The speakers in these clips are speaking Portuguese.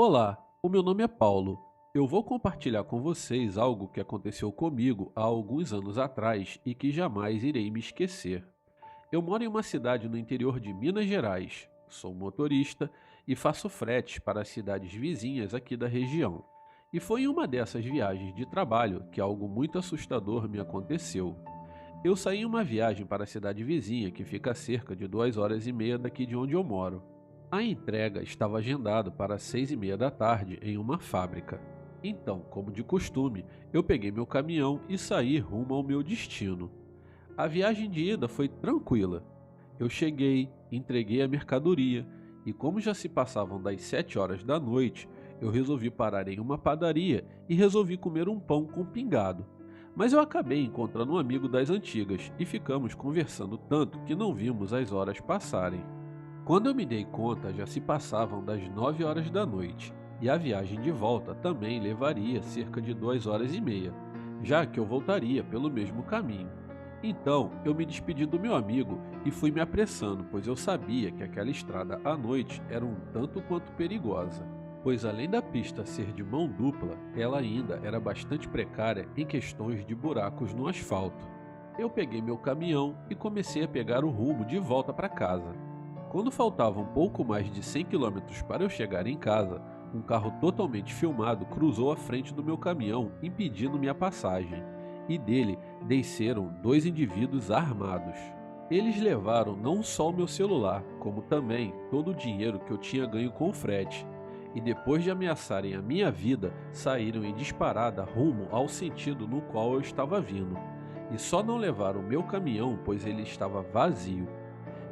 Olá, o meu nome é Paulo. Eu vou compartilhar com vocês algo que aconteceu comigo há alguns anos atrás e que jamais irei me esquecer. Eu moro em uma cidade no interior de Minas Gerais. Sou motorista e faço fretes para as cidades vizinhas aqui da região. E foi em uma dessas viagens de trabalho que algo muito assustador me aconteceu. Eu saí em uma viagem para a cidade vizinha, que fica a cerca de 2 horas e meia daqui de onde eu moro. A entrega estava agendada para as 6h30 da tarde em uma fábrica. Então, como de costume, eu peguei meu caminhão e saí rumo ao meu destino. A viagem de ida foi tranquila. Eu cheguei, entreguei a mercadoria e, como já se passavam das 7 horas da noite, eu resolvi parar em uma padaria e resolvi comer um pão com pingado. Mas eu acabei encontrando um amigo das antigas e ficamos conversando tanto que não vimos as horas passarem. Quando eu me dei conta, já se passavam das 9 horas da noite e a viagem de volta também levaria cerca de 2 horas e meia, já que eu voltaria pelo mesmo caminho. Então, eu me despedi do meu amigo e fui me apressando, pois eu sabia que aquela estrada à noite era um tanto quanto perigosa, pois além da pista ser de mão dupla, ela ainda era bastante precária em questões de buracos no asfalto. Eu peguei meu caminhão e comecei a pegar o rumo de volta para casa. Quando faltavam pouco mais de 100 quilômetros para eu chegar em casa, um carro totalmente filmado cruzou a frente do meu caminhão, impedindo minha passagem, e dele desceram dois indivíduos armados. Eles levaram não só o meu celular, como também todo o dinheiro que eu tinha ganho com o frete, e depois de ameaçarem a minha vida, saíram em disparada rumo ao sentido no qual eu estava vindo. E só não levaram o meu caminhão, pois ele estava vazio.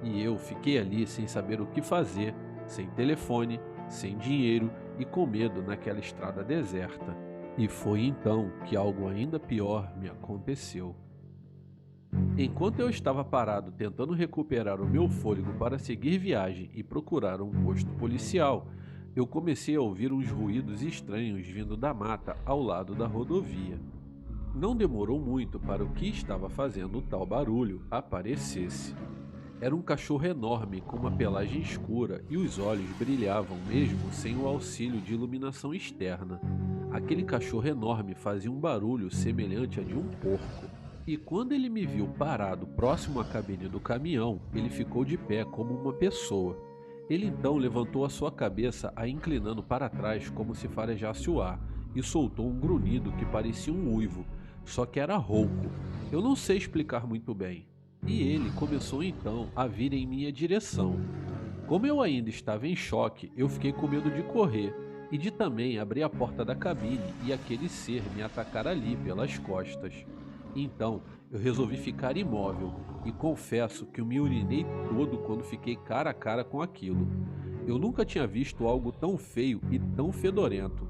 E eu fiquei ali sem saber o que fazer, sem telefone, sem dinheiro e com medo naquela estrada deserta. E foi então que algo ainda pior me aconteceu. Enquanto eu estava parado tentando recuperar o meu fôlego para seguir viagem e procurar um posto policial, eu comecei a ouvir uns ruídos estranhos vindo da mata ao lado da rodovia. Não demorou muito para o que estava fazendo o tal barulho aparecesse. Era um cachorro enorme com uma pelagem escura e os olhos brilhavam mesmo sem o auxílio de iluminação externa. Aquele cachorro enorme fazia um barulho semelhante a de um porco. E quando ele me viu parado próximo à cabine do caminhão, ele ficou de pé como uma pessoa. Ele então levantou a sua cabeça, a inclinando para trás como se farejasse o ar, e soltou um grunhido que parecia um uivo, só que era rouco. Eu não sei explicar muito bem. E ele começou então a vir em minha direção. Como eu ainda estava em choque, eu fiquei com medo de correr e de também abrir a porta da cabine e aquele ser me atacar ali pelas costas. Então eu resolvi ficar imóvel e confesso que eu me urinei todo quando fiquei cara a cara com aquilo. Eu nunca tinha visto algo tão feio e tão fedorento.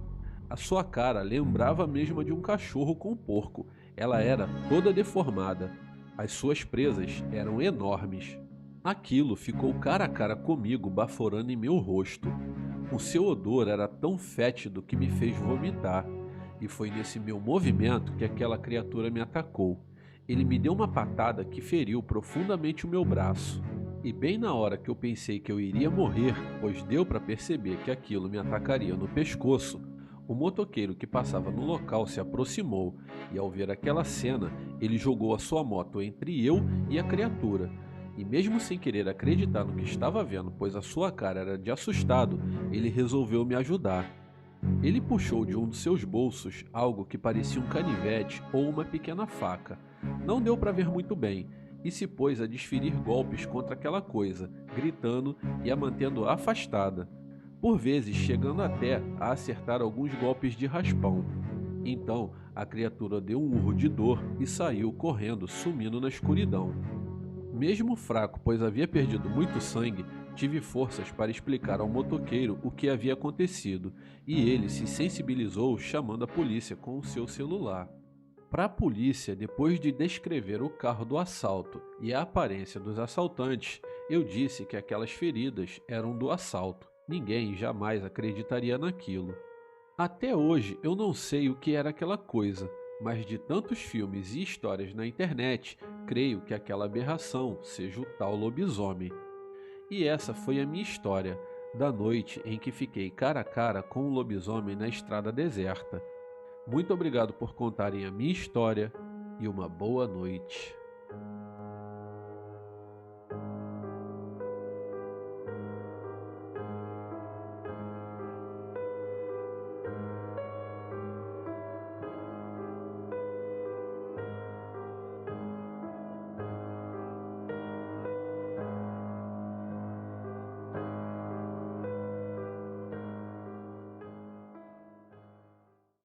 A sua cara lembrava mesmo a de um cachorro com porco. Ela era toda deformada. As suas presas eram enormes. Aquilo ficou cara a cara comigo, baforando em meu rosto. O seu odor era tão fétido que me fez vomitar. E foi nesse meu movimento que aquela criatura me atacou. Ele me deu uma patada que feriu profundamente o meu braço. E bem na hora que eu pensei que eu iria morrer, pois deu para perceber que aquilo me atacaria no pescoço, o motoqueiro que passava no local se aproximou e, ao ver aquela cena, ele jogou a sua moto entre eu e a criatura. E mesmo sem querer acreditar no que estava vendo, pois a sua cara era de assustado, ele resolveu me ajudar. Ele puxou de um dos seus bolsos algo que parecia um canivete ou uma pequena faca. Não deu para ver muito bem, e se pôs a desferir golpes contra aquela coisa, gritando e a mantendo afastada, por vezes chegando até a acertar alguns golpes de raspão. Então a criatura deu um urro de dor e saiu correndo, sumindo na escuridão. Mesmo fraco, pois havia perdido muito sangue, tive forças para explicar ao motoqueiro o que havia acontecido, e ele se sensibilizou chamando a polícia com o seu celular. Para a polícia, depois de descrever o carro do assalto e a aparência dos assaltantes, eu disse que aquelas feridas eram do assalto. Ninguém jamais acreditaria naquilo. Até hoje eu não sei o que era aquela coisa, mas de tantos filmes e histórias na internet, creio que aquela aberração seja o tal lobisomem. E essa foi a minha história. da noite em que fiquei cara a cara com um lobisomem na estrada deserta. Muito obrigado por contarem a minha história e uma boa noite.